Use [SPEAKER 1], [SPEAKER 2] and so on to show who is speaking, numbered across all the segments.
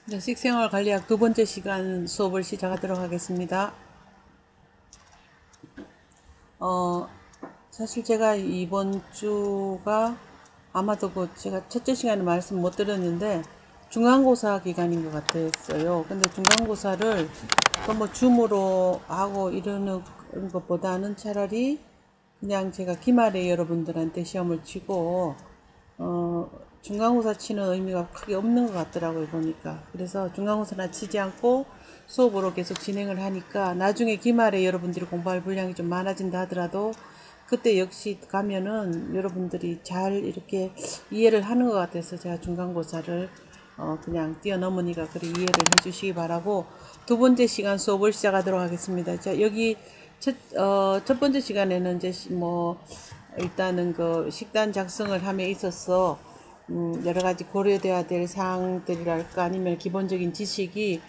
[SPEAKER 1] 네, 식생활관리학 두 번째 시간 수업을 시작하도록 하겠습니다. 어, 사실 제가 이번 주가 아마도 제가 첫째 시간에 말씀 못 드렸는데 중간고사 기간인 것 같았어요. 근데 중간고사를 뭐 줌으로 하고 이러는 것보다는 차라리 그냥 제가 기말에 여러분들한테 시험을 치고 어, 중간고사 치는 의미가 크게 없는 것 같더라고요, 보니까. 그래서 중간고사나 치지 않고 수업으로 계속 진행을 하니까 나중에 기말에 여러분들이 공부할 분량이 좀 많아진다 하더라도 그때 역시 가면은 여러분들이 잘 이렇게 이해를 하는 것 같아서 제가 중간고사를 그냥 뛰어넘으니까 그래 이해를 해주시기 바라고 두 번째 시간 수업을 시작하도록 하겠습니다. 자, 여기 첫 번째 시간에는 이제 일단은 그 식단 작성을 함에 있어서 여러 가지 고려돼야 될 사항들이랄까 아니면 기본적인 지식이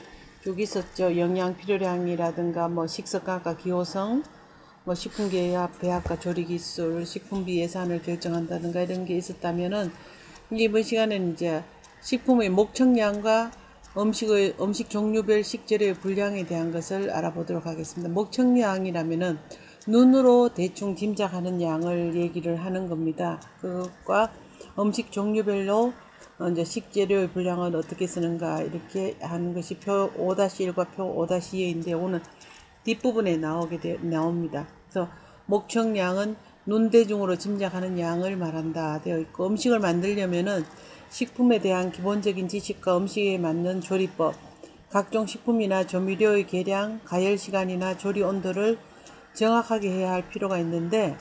[SPEAKER 1] 쭉 있었죠. 영양 필요량이라든가 뭐 식습관과 기호성, 뭐 식품계약, 배합과 조리기술, 식품비 예산을 결정한다든가 이런 게 있었다면은 이번 시간에는 이제 식품의 목청량과 음식 종류별 식재료의 분량에 대한 것을 알아보도록 하겠습니다. 목청량이라면은 눈으로 대충 짐작하는 양을 얘기를 하는 겁니다. 그것과 음식 종류별로 이제 식재료의 분량은 어떻게 쓰는가 이렇게 하는 것이 표 5-1과 표 5-2인데 오늘 뒷부분에 나옵니다. 그래서 목청량은 눈대중으로 짐작하는 양을 말한다 되어 있고 음식을 만들려면은 식품에 대한 기본적인 지식과 음식에 맞는 조리법, 각종 식품이나 조미료의 계량, 가열 시간이나 조리 온도를 정확하게 해야 할 필요가 있는데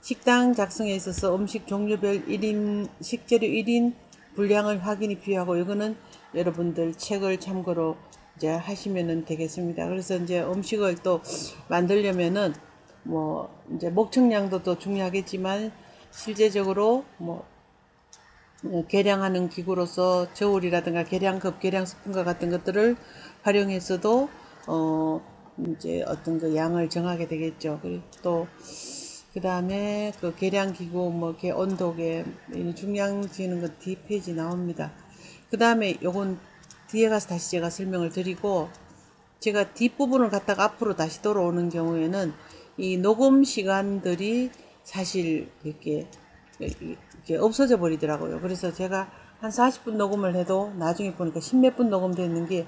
[SPEAKER 1] 식당 작성에 있어서 음식 종류별 1인 식재료 1인 분량을 확인이 필요하고 이거는 여러분들 책을 참고로 이제 하시면 되겠습니다. 그래서 이제 음식을 또 만들려면은 이제 목청량도 또 중요하겠지만 실제적으로 계량하는 기구로서 저울이라든가 계량컵, 계량스푼과 같은 것들을 활용해서도 이제 어떤 그 양을 정하게 되겠죠. 그리고 또 그 다음에 그 계량기구, 온도계, 중량 지는 거 뒷페이지 나옵니다. 그 다음에 요건 뒤에 가서 다시 제가 설명을 드리고 제가 뒷부분을 갖다가 앞으로 다시 돌아오는 경우에는 이 녹음 시간들이 사실 이렇게 없어져 버리더라고요. 그래서 제가 한 40분 녹음을 해도 나중에 보니까 10몇 분 녹음되는 게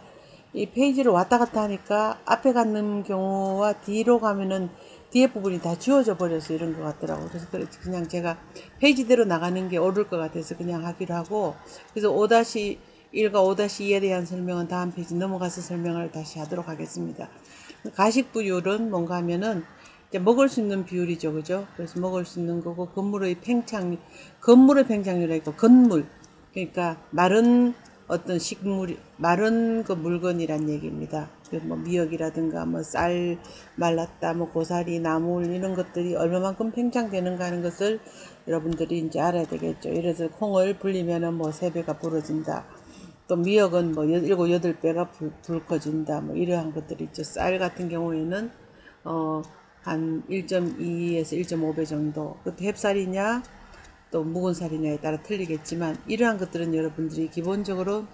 [SPEAKER 1] 이 페이지를 왔다 갔다 하니까 앞에 가는 경우와 뒤로 가면은 뒤에 부분이 다 지워져 버려서 이런 것 같더라고요. 그래서 그냥 제가 페이지대로 나가는 게 옳을 것 같아서 그냥 하기로 하고 그래서 5-1과 5-2에 대한 설명은 다음 페이지 넘어가서 설명을 다시 하도록 하겠습니다. 가식부율은 뭔가 하면은 이제 먹을 수 있는 비율이죠, 그죠? 그래서 먹을 수 있는 거고 건물의 팽창률이니까 건물, 그러니까 마른 어떤 마른 그 물건이란 얘기입니다. 미역이라든가 쌀 말랐다, 고사리, 나물 이런 것들이 얼마만큼 팽창되는가 하는 것을 여러분들이 이제 알아야 되겠죠. 예를 들어서 콩을 불리면은 3배가 부러진다. 또 미역은 7-8배가 불 커진다. 이러한 것들이 있죠. 쌀 같은 경우에는 한 1.2에서 1.5배 정도. 그것도 햅쌀이냐 또 묵은 살이냐에 따라 틀리겠지만 이러한 것들은 여러분들이 기본적으로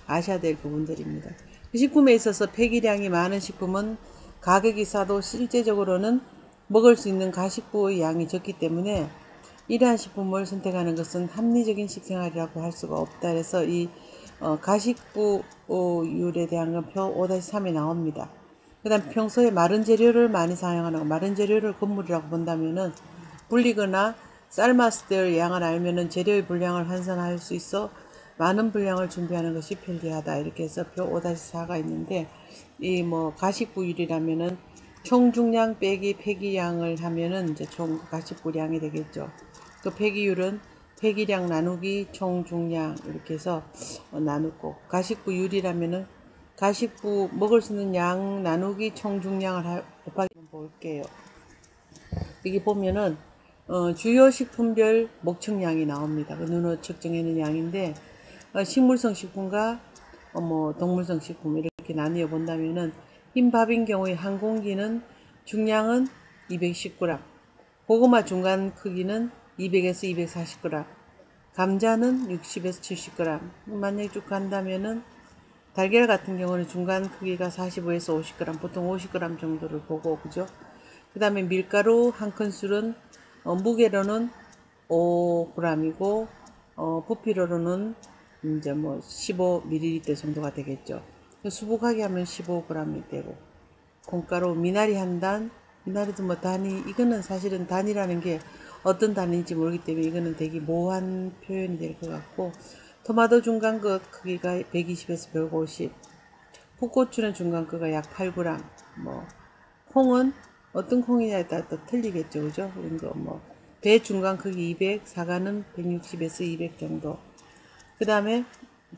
[SPEAKER 1] 아셔야 될 부분들입니다. 식품에 있어서 폐기량이 많은 식품은 가격이 싸도 실제적으로는 먹을 수 있는 가식부의 양이 적기 때문에 이러한 식품을 선택하는 것은 합리적인 식생활이라고 할 수가 없다. 그래서 이 가식부율에 대한 건 표 5-3에 나옵니다. 그 다음 평소에 마른 재료를 많이 사용하는 거, 마른 재료를 건물이라고 본다면은 불리거나 삶았을 때의 양을 알면은 재료의 분량을 환산할 수 있어 많은 분량을 준비하는 것이 편리하다. 이렇게 해서 표 5-4가 있는데 이 가식부율이라면은 총 중량 빼기 폐기량을 하면은 이제 총 가식부량이 되겠죠. 또 폐기율은 폐기량 나누기 총 중량 이렇게 해서 나누고 가식부율이라면은 가식부 먹을 수 있는 양 나누기 총 중량을 곱하기 볼게요. 여기 보면은 주요 식품별 목청량이 나옵니다. 그 눈으로 측정하는 양인데 식물성 식품과 동물성 식품 이렇게 나뉘어 본다면은 흰밥인 경우에 한 공기는 중량은 210g, 고구마 중간 크기는 200에서 240g, 감자는 60에서 70g. 만약에 쭉 간다면은 달걀 같은 경우는 중간 크기가 45에서 50g, 보통 50g 정도를 보고, 그죠? 그 다음에 밀가루 한 큰술은 무게로는 5g이고 부피로는 이제 뭐 15ml 정도가 되겠죠. 수북하게 하면 15g이 되고, 콩가루 미나리 한 단, 미나리도 뭐 단위, 이거는 사실은 단위라는 게 어떤 단위인지 모르기 때문에 이거는 되게 모호한 표현이 될 것 같고, 토마토 중간끝 크기가 120에서 150, 풋고추는 중간끝가 약 8g, 뭐 콩은 어떤 콩이냐에 따라 또 틀리겠죠, 그죠? 그런 뭐 배 중간 크기 200, 사과는 160에서 200 정도. 그 다음에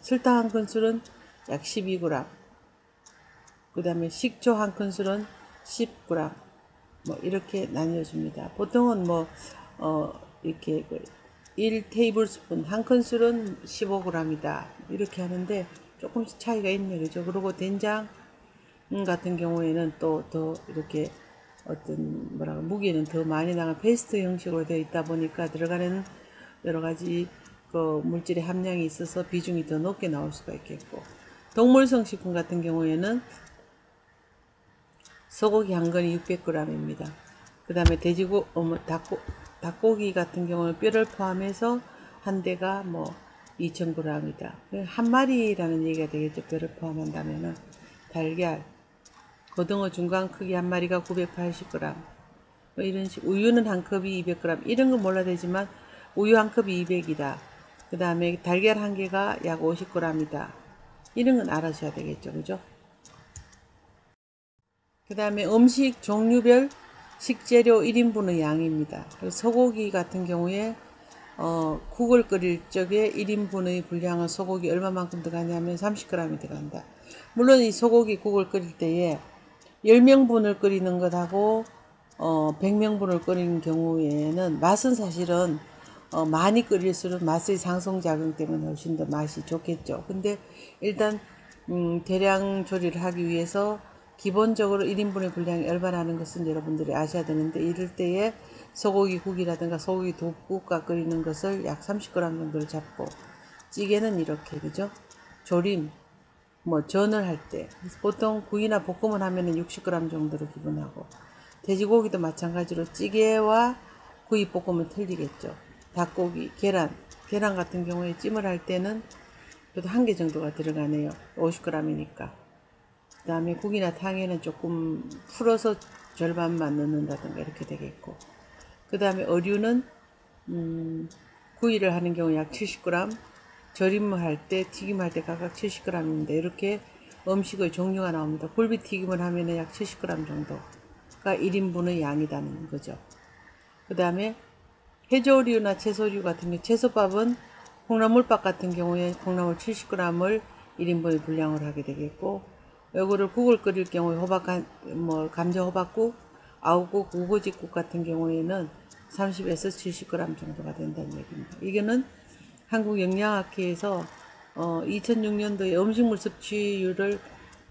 [SPEAKER 1] 설탕 한 큰술은 약 12g. 그 다음에 식초 한 큰술은 10g. 뭐 이렇게 나뉘어줍니다. 보통은 뭐 이렇게 1 테이블 스푼 한 큰술은 15g이다 이렇게 하는데 조금씩 차이가 있네, 그죠? 그리고 된장 같은 경우에는 또 더 이렇게 어떤 뭐라고 무게는 더 많이 나간 페이스트 형식으로 되어 있다 보니까 들어가는 여러 가지 그 물질의 함량이 있어서 비중이 더 높게 나올 수가 있겠고, 동물성 식품 같은 경우에는 소고기 한 건이 600g입니다. 그 다음에 닭고기 같은 경우는 뼈를 포함해서 한 대가 뭐 2000g이다. 한 마리라는 얘기가 되겠죠. 뼈를 포함한다면은. 달걀, 고등어 중간 크기 한 마리가 980g. 뭐 이런 식. 우유는 한 컵이 200g. 이런 건 몰라도 되지만 우유 한 컵이 200이다. 그 다음에 달걀 한 개가 약 50g이다. 이런 건 알아셔야 되겠죠. 그죠? 그 다음에 음식 종류별 식재료 1인분의 양입니다. 소고기 같은 경우에 국을 끓일 적에 1인분의 분량은 소고기 얼마만큼 들어가냐면 30g이 들어간다. 물론 이 소고기 국을 끓일 때에 10명분을 끓이는 것하고 100명분을 끓이는 경우에는 맛은 사실은 많이 끓일수록 맛의 상승작용 때문에 훨씬 더 맛이 좋겠죠. 근데 일단 대량 조리를 하기 위해서 기본적으로 1인분의 분량이 얼마라는 것은 여러분들이 아셔야 되는데, 이럴 때에 소고기 국이라든가 소고기 돛국과 끓이는 것을 약 30g 정도를 잡고, 찌개는 이렇게, 그죠? 조림, 뭐 전을 할 때 보통 구이나 볶음을 하면은 60g 정도로 기본하고, 돼지고기도 마찬가지로 찌개와 구이 볶음은 틀리겠죠. 닭고기, 계란 같은 경우에 찜을 할 때는 그래도 한 개 정도가 들어가네요. 50g이니까. 그 다음에 국이나 탕에는 조금 풀어서 절반만 넣는다든가 이렇게 되겠고, 그 다음에 어류는 구이를 하는 경우 약 70g, 절임을 할 때, 튀김할 때 각각 70g인데 이렇게 음식의 종류가 나옵니다. 굴비튀김을 하면 약 70g 정도가 1인분의 양이라는 거죠. 그 다음에 해조류나 채소류 같은 경우, 채소밥은 콩나물밥 같은 경우에 콩나물 70g을 1인분의 분량으로 하게 되겠고, 요거를 국을 끓일 경우에 감자 호박국, 아욱국, 우거지국 같은 경우에는 30에서 70g 정도가 된다는 얘기입니다. 이거는 한국영양학회에서 2006년도에 음식물 섭취율을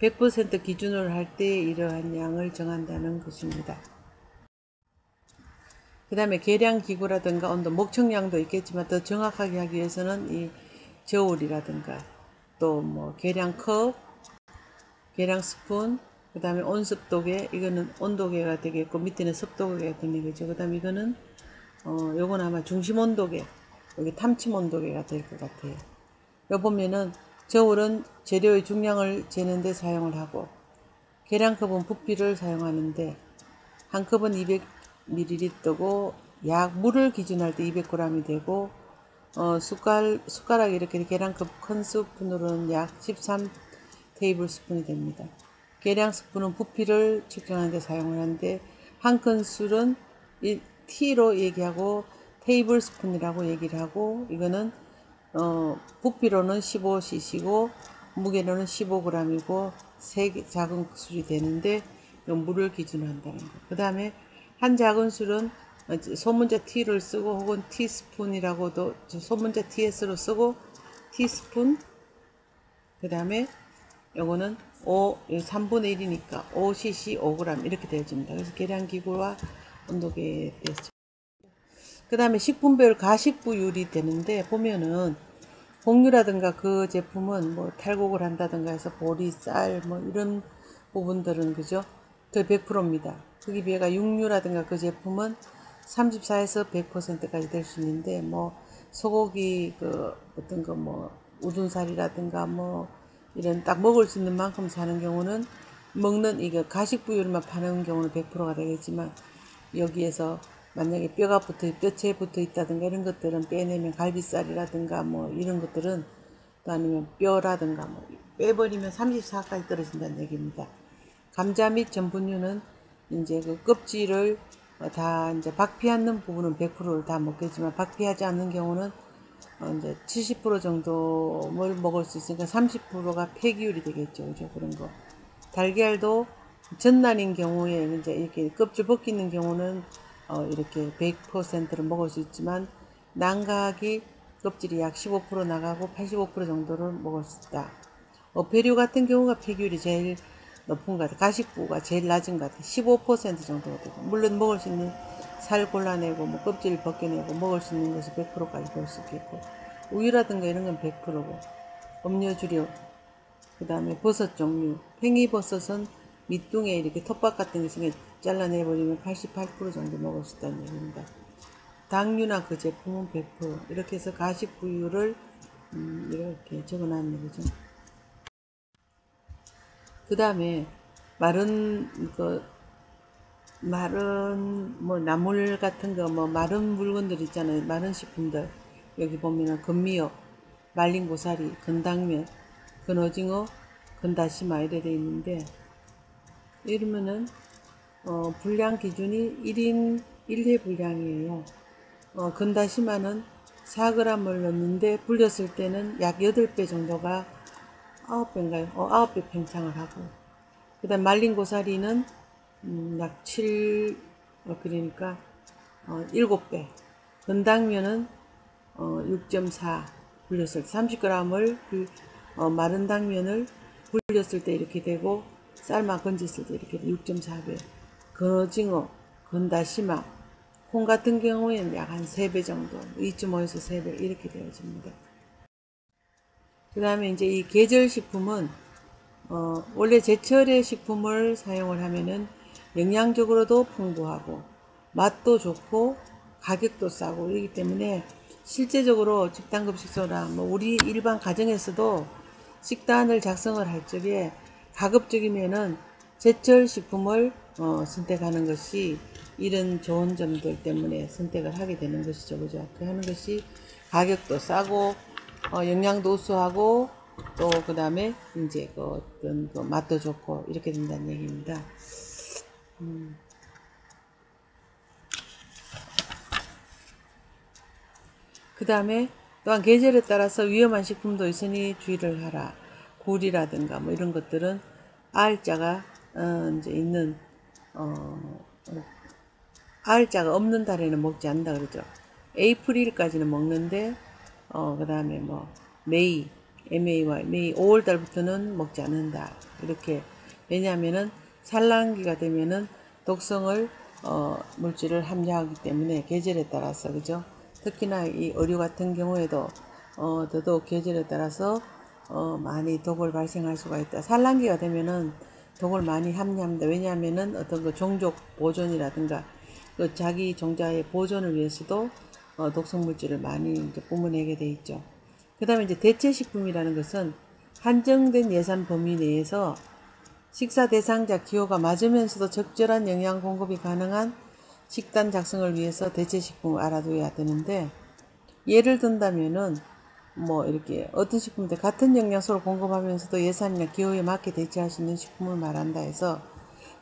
[SPEAKER 1] 100% 기준으로 할 때 이러한 양을 정한다는 것입니다. 그 다음에 계량기구라든가 온도, 목청량도 있겠지만 더 정확하게 하기 위해서는 이 저울이라든가 또 뭐 계량컵, 계량 스푼, 그 다음에 온습도계, 이거는 온도계가 되겠고 밑에는 습도계가 되는 거죠. 그 다음에 이거는 요건 아마 중심온도계, 여기 탐침온도계가 될 것 같아요. 여기 보면은 저울은 재료의 중량을 재는 데 사용을 하고, 계량컵은 부피를 사용하는데 한 컵은 200ml고 약 물을 기준할 때 200g이 되고, 숟가락 이렇게 계량컵 큰 스푼으로는 약 13 테이블 스푼이 됩니다. 계량 스푼은 부피를 측정하는 데 사용을 하는데 한 큰술은 T로 얘기하고 테이블 스푼이라고 얘기를 하고, 이거는 부피로는 15cc고 무게로는 15g이고 작은 술이 되는데 물을 기준으로 한다는 거. 그 다음에 한 작은 술은 소문자 T를 쓰고 혹은 티스푼이라고도 소문자 TS로 쓰고 티스푼, 그 다음에 요거는 3분의 1이니까 5cc 5g 이렇게 되어집니다. 그래서 계량기구와 온도계에 되었죠. 그 다음에 식품별 가식부율이 되는데 보면은 곡류라든가 그 제품은 뭐 탈곡을 한다든가 해서 보리, 쌀 뭐 이런 부분들은 그죠? 그 100%입니다. 거기 비해가 육류라든가 그 제품은 34에서 100%까지 될 수 있는데 뭐 소고기 그 어떤 거 뭐 우둔살이라든가 뭐 이런 딱 먹을 수 있는 만큼 사는 경우는 먹는 이거 가식 부위로만 파는 경우는 100%가 되겠지만 여기에서 만약에 뼈에 붙어 있다든가 이런 것들은 빼내면 갈비살이라든가 뭐 이런 것들은 또 아니면 뼈라든가 뭐 빼버리면 34까지 떨어진다는 얘기입니다. 감자 및 전분류는 이제 그 껍질을 다 이제 박피하는 부분은 100%를 다 먹겠지만 박피하지 않는 경우는 이제 70% 정도를 먹을 수 있으니까 30%가 폐기율이 되겠죠. 그죠? 그런 거. 달걀도 전날인 경우에 이제 이렇게 껍질 벗기는 경우는 이렇게 100%를 먹을 수 있지만 난각이 껍질이 약 15% 나가고 85% 정도를 먹을 수 있다. 어패류 같은 경우가 폐기율이 제일 높은 것 같아요. 가식부가 제일 낮은 것 같아요. 15% 정도가 되고 물론 먹을 수 있는 살 골라내고 뭐 껍질 벗겨내고 먹을 수 있는 것이 100%까지 볼 수 있겠고 우유라든가 이런 건 100%고 음료주류 그 다음에 버섯 종류 팽이버섯은 밑둥에 이렇게 톱밥 같은 것을 잘라내버리면 88% 정도 먹을 수 있다는 얘기입니다. 당류나 그 제품은 100% 이렇게 해서 가식 부위를 이렇게 적어놨는 거죠. 그 다음에 마른 뭐 나물 같은 거 뭐 마른 물건들 있잖아요. 마른 식품들 여기 보면은 건미역, 말린 고사리, 건당면, 건오징어, 건다시마 이래 돼 있는데 이러면은 분량 기준이 1인 1회 분량이에요. 건다시마는 4g을 넣는데 불렸을 때는 약 8배 정도가 9배인가요? 9배 팽창을 하고 그 다음 말린 고사리는 약 7, 그러니까 7배 건당면은 6.4 불렸을 때 30g을 마른 당면을 불렸을 때 이렇게 되고 삶아 건졌을 때 이렇게 6.4배 건오징어, 건다시마, 콩 같은 경우에는 약 한 3배 정도 2.5에서 3배 이렇게 되어집니다. 그 다음에 이제 이 계절식품은 원래 제철의 식품을 사용을 하면은 영양적으로도 풍부하고 맛도 좋고 가격도 싸고 이러기 때문에 실제적으로 집단급식소나 뭐 우리 일반 가정에서도 식단을 작성을 할 적에 가급적이면은 제철 식품을 선택하는 것이 이런 좋은 점들 때문에 선택을 하게 되는 것이죠. 그죠? 그 하는 것이 가격도 싸고 영양도 우수하고 또 그 다음에 이제 그 어떤 그 맛도 좋고 이렇게 된다는 얘기입니다. 그 다음에 또한 계절에 따라서 위험한 식품도 있으니 주의를 하라. 굴이라든가 뭐 이런 것들은 R자가 이제 있는 R자가 없는 달에는 먹지 않는다 그러죠. 에이프릴까지는 먹는데 그 다음에 뭐 메이 MAY 메이 5월달부터는 먹지 않는다. 이렇게 왜냐하면은 산란기가 되면은 독성을 물질을 함유하기 때문에 계절에 따라서 그죠. 특히나 이 의류 같은 경우에도 더더욱 계절에 따라서 많이 독을 발생할 수가 있다. 산란기가 되면은 독을 많이 함유합니다. 왜냐하면은 어떤 그 종족 보존이라든가 그 자기 종자의 보존을 위해서도 독성 물질을 많이 이제 뿜어내게 돼 있죠. 그 다음에 이제 대체식품이라는 것은 한정된 예산 범위 내에서 식사 대상자 기호가 맞으면서도 적절한 영양 공급이 가능한 식단 작성을 위해서 대체식품을 알아둬야 되는데 예를 든다면은 뭐 이렇게 어떤 식품인데 같은 영양소를 공급하면서도 예산이나 기호에 맞게 대체할 수 있는 식품을 말한다 해서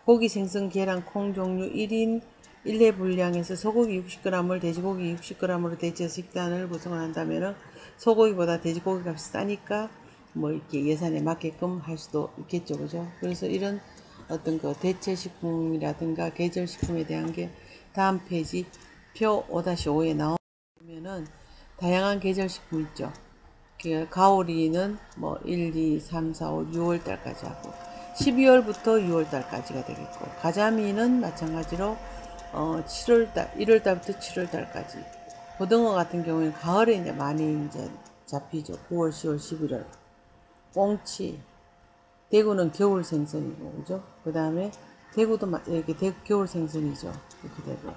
[SPEAKER 1] 고기, 생선, 계란, 콩 종류 1인 1회 분량에서 소고기 60g을 돼지고기 60g으로 대체해서 식단을 구성을 한다면 소고기보다 돼지고기 값이 싸니까 뭐 이렇게 예산에 맞게끔 할 수도 있겠죠. 그죠? 그래서 이런 어떤 그 대체식품이라든가 계절식품에 대한 게 다음 페이지 표 5-5에 나오면은 다양한 계절식품 있죠. 가오리는 뭐 1, 2, 3, 4, 5, 6월 달까지 하고 12월부터 6월 달까지가 되겠고 가자미는 마찬가지로 7월 달, 1월 달부터 7월 달까지 고등어 같은 경우에는 가을에 이제 많이 이제 잡히죠. 9월, 10월, 11월. 꽁치. 대구는 겨울 생선이고, 그죠? 그 다음에 대구도 이렇게 겨울 생선이죠. 이렇게 되고.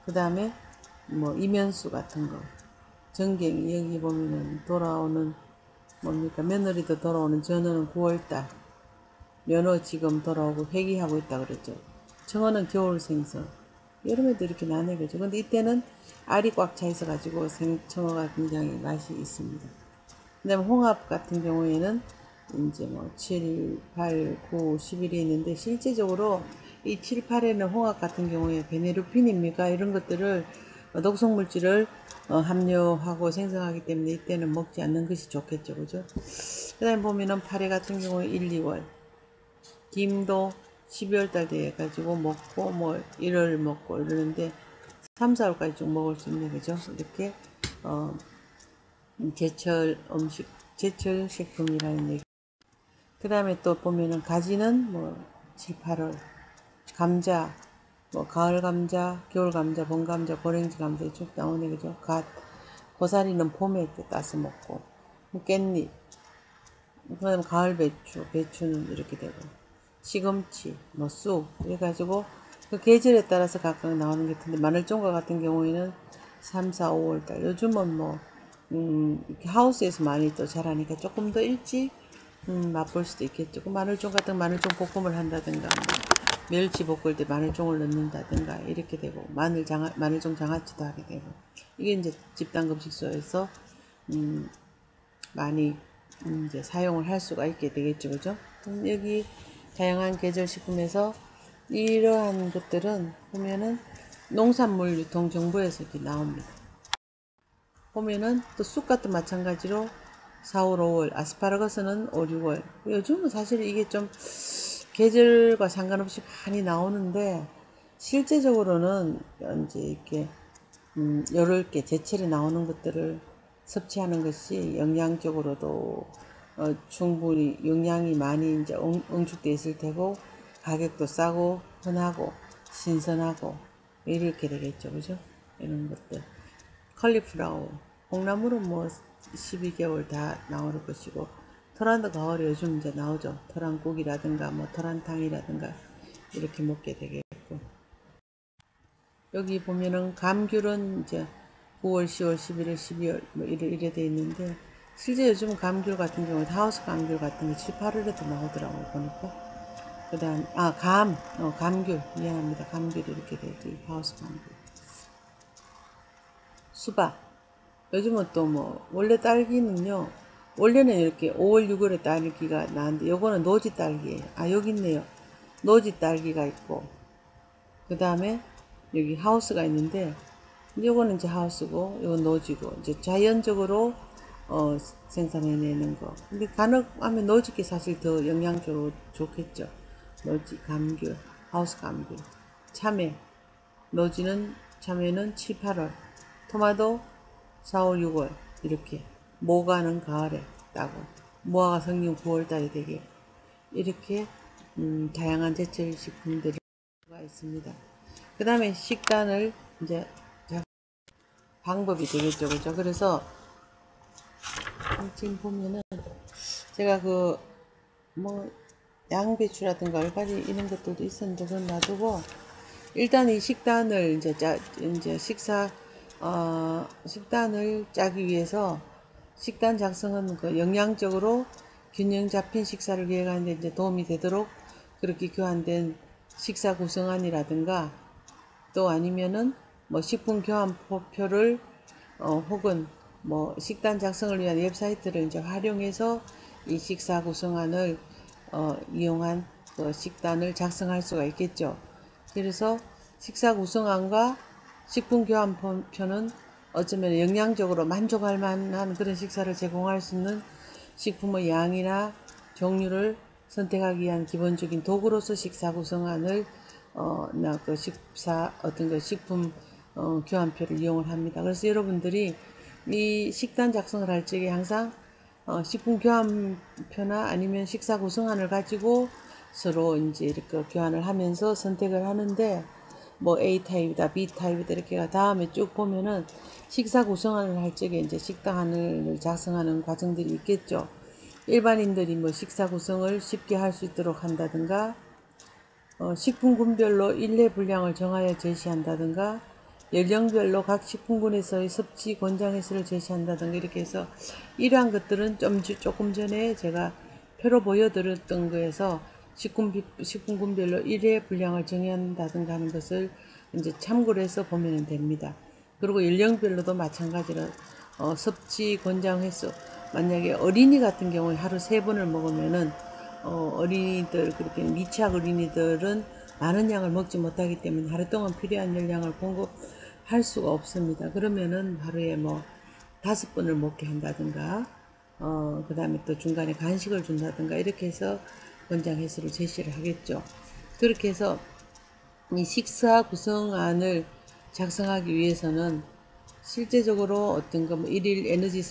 [SPEAKER 1] 그 다음에 뭐 이면수 같은 거. 정갱이. 여기 보면은 돌아오는 뭡니까? 며느리도 돌아오는 전어는 9월달. 면허 지금 돌아오고 회귀하고 있다 그랬죠. 청어는 겨울 생선. 여름에도 이렇게 나뉘어죠. 근데 이때는 알이 꽉 차 있어 가지고 청어가 굉장히 맛이 있습니다. 그 다음에 홍합 같은 경우에는 이제 뭐 7, 8, 9, 10일이 있는데 실제적으로 이 7, 8에는 홍합 같은 경우에 베네루핀입니까? 이런 것들을 독성물질을 함유하고 생성하기 때문에 이때는 먹지 않는 것이 좋겠죠. 그죠? 그 다음에 보면은 8회 같은 경우에 1, 2월 김도 12월 달 돼 가지고 먹고 뭐 1월 먹고 이러는데 3, 4월까지 쭉 먹을 수 있는 거죠. 이렇게 제철 음식, 제철 식품이라는 얘기. 그 다음에 또 보면은 가지는 뭐 7, 8월 감자, 뭐 가을 감자, 겨울 감자, 봄 감자, 고랭지 감자 쭉 나오네 그죠. 갓, 고사리는 봄에 이렇게 따서 먹고, 뭐 깻잎, 그 다음에 가을 배추, 배추는 이렇게 되고, 시금치, 뭐 쑥, 이래가지고 그 계절에 따라서 각각 나오는 게 같은데 마늘종과 같은 경우에는 3, 4, 5월달. 요즘은 뭐 이렇게 하우스에서 많이 또 자라니까 조금 더 일찍 맛볼 수도 있겠죠. 그 마늘종 같은 마늘종 볶음을 한다든가 뭐 멸치 볶을 때 마늘종을 넣는다든가 이렇게 되고 마늘종 장아찌도 하게 되고 이게 이제 집단금식소에서 많이 이제 사용을 할 수가 있게 되겠죠. 그죠? 여기 다양한 계절식품에서 이러한 것들은 보면은 농산물 유통정보에서 이렇게 나옵니다. 보면은 또 쑥갓도 마찬가지로 4월, 5월, 아스파라거스는 5, 6월. 요즘은 사실 이게 좀 계절과 상관없이 많이 나오는데 실제적으로는 이제 이렇게 여러 개 제철에 나오는 것들을 섭취하는 것이 영양적으로도 충분히 영양이 많이 이제 응축되어 있을 테고 가격도 싸고 흔하고 신선하고 이렇게 되겠죠. 그죠? 이런 것들. 컬리플라워, 콩나물은 뭐 12개월 다 나오는 것이고 토란도 가을에 요즘 이제 나오죠. 토란국이라든가 뭐 토란탕이라든가 이렇게 먹게 되겠고 여기 보면은 감귤은 이제 9월, 10월, 11월, 12월 뭐 이래 돼 있는데 실제 요즘 감귤 같은 경우는 하우스 감귤 같은 게 7, 8월에도 나오더라고요 보니까. 그 다음 감귤 미안합니다. 감귤이 이렇게 돼 있고 하우스 감귤. 수박. 요즘은 또 뭐 원래 딸기는요. 원래는 이렇게 5월, 6월에 딸기가 나는데 요거는 노지 딸기예요. 아 여기 있네요. 노지 딸기가 있고 그 다음에 여기 하우스가 있는데 요거는 이제 하우스고 요건 노지고 이제 자연적으로 생산해내는 거. 근데 간혹하면 노지게 사실 더 영양적으로 좋겠죠. 노지, 감귤, 하우스 감귤, 참외. 참외는 7, 8월. 토마토 4월, 6월 이렇게 모가는 가을에 따고 무화과 성령 9월달이 되게 이렇게 다양한 제철 식품들이 있습니다. 그 다음에 식단을 이제 방법이 되겠죠, 그죠? 그래서 지금 보면은 제가 그 뭐 양배추라든가 얼갈이 이런 것들도 있었는데 그건 놔두고 일단 이 식단을 이제 식단을 짜기 위해서 식단 작성은 그 영양적으로 균형 잡힌 식사를 계획하는 데 이제 도움이 되도록 그렇게 교환된 식사 구성안이라든가 또 아니면은 뭐 식품 교환표를 혹은 뭐 식단 작성을 위한 웹사이트를 이제 활용해서 이 식사 구성안을 이용한 그 식단을 작성할 수가 있겠죠. 그래서 식사 구성안과 식품 교환표는 어쩌면 영양적으로 만족할 만한 그런 식사를 제공할 수 있는 식품의 양이나 종류를 선택하기 위한 기본적인 도구로서 식사 구성안을 식품 교환표를 이용을 합니다. 그래서 여러분들이 이 식단 작성을 할 적에 항상 식품 교환표나 아니면 식사 구성안을 가지고 서로 이제 이렇게 교환을 하면서 선택을 하는데 뭐 A 타입이다, B 타입이다 이렇게 다음에 쭉 보면은 식사 구성안을 할 적에 이제 식단을 작성하는 과정들이 있겠죠. 일반인들이 뭐 식사 구성을 쉽게 할 수 있도록 한다든가, 식품군별로 일회 분량을 정하여 제시한다든가, 연령별로 각 식품군에서의 섭취 권장 횟수를 제시한다든가 이렇게 해서 이러한 것들은 조금 전에 제가 표로 보여드렸던 거에서 식품군별로 일회 분량을 정한다든가 하는 것을 이제 참고를 해서 보면 됩니다. 그리고 연령별로도 마찬가지로 섭취 권장 횟수, 만약에 어린이 같은 경우에 하루 3번을 먹으면은 어린이들, 그렇게 미취학 어린이들은 많은 양을 먹지 못하기 때문에 하루 동안 필요한 열량을 공급할 수가 없습니다. 그러면은 하루에 뭐 5번을 먹게 한다든가, 그 다음에 또 중간에 간식을 준다든가 이렇게 해서 권장 횟수를 제시를 하겠죠. 그렇게 해서 이 식사 구성안을 작성하기 위해서는 실제적으로 어떤 거 뭐 일일 에너지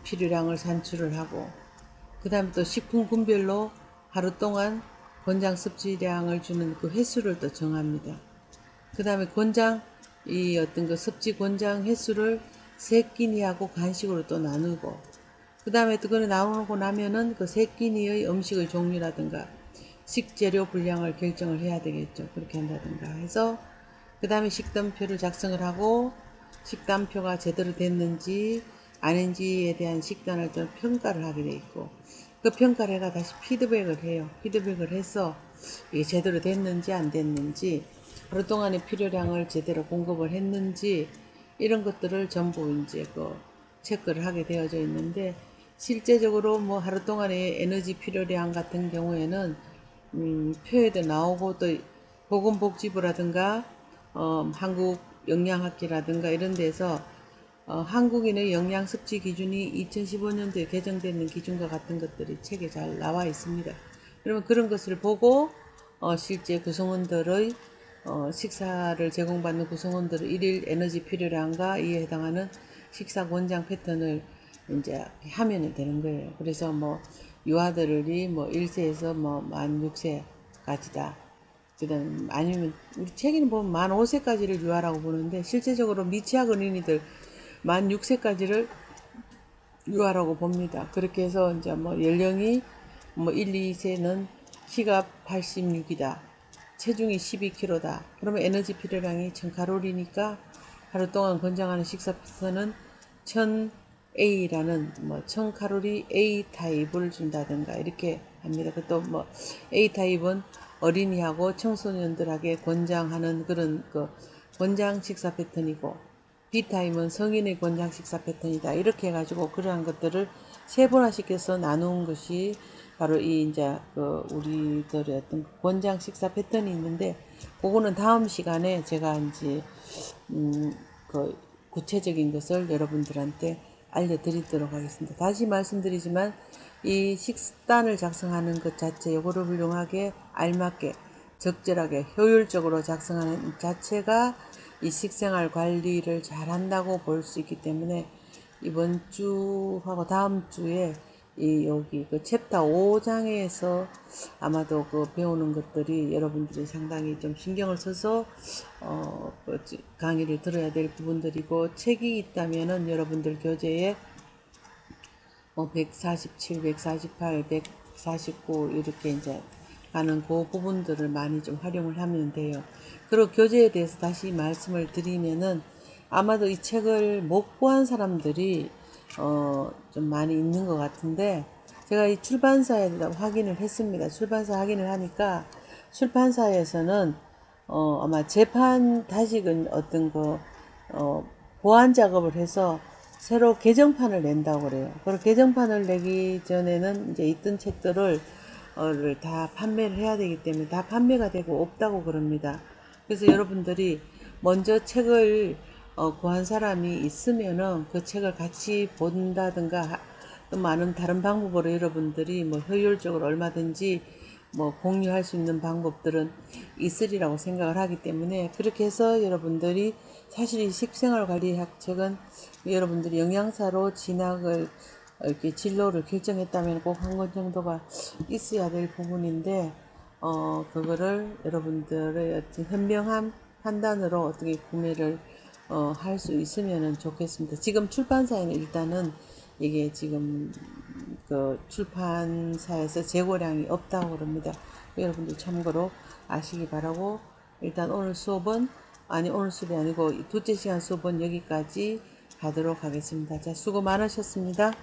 [SPEAKER 1] 필요량을 산출을 하고, 그 다음에 또 식품군별로 하루 동안 권장 섭취량을 주는 그 횟수를 또 정합니다. 그 다음에 이 어떤 그 섭취 권장 횟수를 세끼니하고 간식으로 또 나누고, 그 다음에 그걸 나누고 나면은 그 세끼니의 음식의 종류라든가 식재료 분량을 결정을 해야 되겠죠. 그렇게 한다든가 해서 그 다음에 식단표를 작성을 하고, 식단표가 제대로 됐는지 아닌지에 대한 식단을 또 평가를 하게 돼 있고, 그 평가를 해가 다시 피드백을 해요. 피드백을 해서 이게 제대로 됐는지 안 됐는지, 하루 동안의 필요량을 제대로 공급을 했는지 이런 것들을 전부 이제 그 체크를 하게 되어져 있는데, 실제적으로 뭐 하루 동안의 에너지 필요량 같은 경우에는 표에도 나오고, 또 보건복지부라든가 한국영양학회라든가 이런 데서 한국인의 영양 섭취 기준이 2015년도에 개정되는 기준과 같은 것들이 책에 잘 나와 있습니다. 그러면 그런 것을 보고 실제 구성원들의 식사를 제공받는 구성원들의 일일 에너지 필요량과 이에 해당하는 식사 권장 패턴을 이제 하면 되는 거예요. 그래서 뭐 유아들이 뭐 1세에서 뭐 만 6세까지다. 그다음 아니면 우리 책에는 보면 만 5세까지를 유아라고 보는데, 실제적으로 미취학 어린이들 만 6세까지를 유아라고 봅니다. 그렇게 해서 이제 뭐 연령이 뭐 1, 2세는 키가 86이다. 체중이 12kg다. 그러면 에너지 필요량이 1000칼로리니까 하루 동안 권장하는 식사 패턴은 1000A라는 뭐 1000칼로리 A 타입을 준다든가 이렇게 합니다. 또 뭐 A 타입은 어린이하고 청소년들에게 권장하는 그런 그 권장 식사 패턴이고, B타임은 성인의 권장 식사 패턴이다. 이렇게 해가지고 그러한 것들을 세분화시켜서 나눈 것이 바로 이 이제 그 우리들의 어떤 권장 식사 패턴이 있는데, 그거는 다음 시간에 제가 이제 그 구체적인 것을 여러분들한테 알려드리도록 하겠습니다. 다시 말씀드리지만 이 식단을 작성하는 것 자체, 요거를 훌륭하게 알맞게 적절하게 효율적으로 작성하는 자체가 이 식생활 관리를 잘한다고 볼 수 있기 때문에, 이번 주하고 다음 주에 이 여기 그 챕터 5장에서 아마도 그 배우는 것들이 여러분들이 상당히 좀 신경을 써서 강의를 들어야 될 부분들이고, 책이 있다면은 여러분들 교재에 뭐 147, 148, 149 이렇게 이제 가는 그 부분들을 많이 좀 활용을 하면 돼요. 그리고 교재에 대해서 다시 말씀을 드리면은, 아마도 이 책을 못 구한 사람들이 좀 많이 있는 것 같은데, 제가 이 출판사에 확인을 했습니다. 출판사 확인을 하니까 출판사에서는 아마 재판 다시금 어떤 거 보완 작업을 해서 새로 개정판을 낸다고 그래요. 그리고 개정판을 내기 전에는 이제 있던 책들을 다 판매를 해야 되기 때문에 다 판매가 되고 없다고 그럽니다. 그래서 여러분들이 먼저 책을 구한 사람이 있으면은 그 책을 같이 본다든가, 또 많은 다른 방법으로 여러분들이 뭐 효율적으로 얼마든지 뭐 공유할 수 있는 방법들은 있으리라고 생각을 하기 때문에, 그렇게 해서 여러분들이 사실 이 식생활관리학 책은 여러분들이 영양사로 진학을 이렇게 진로를 결정했다면 꼭 한 권 정도가 있어야 될 부분인데, 그거를 여러분들의 어떤 현명한 판단으로 어떻게 구매를 할 수 있으면 좋겠습니다. 지금 출판사에는 일단은 이게 지금 그 출판사에서 재고량이 없다고 그럽니다. 여러분들 참고로 아시기 바라고, 일단 오늘 수업은, 오늘 수업이 아니고 둘째 시간 수업은 여기까지 하도록 하겠습니다. 자, 수고 많으셨습니다.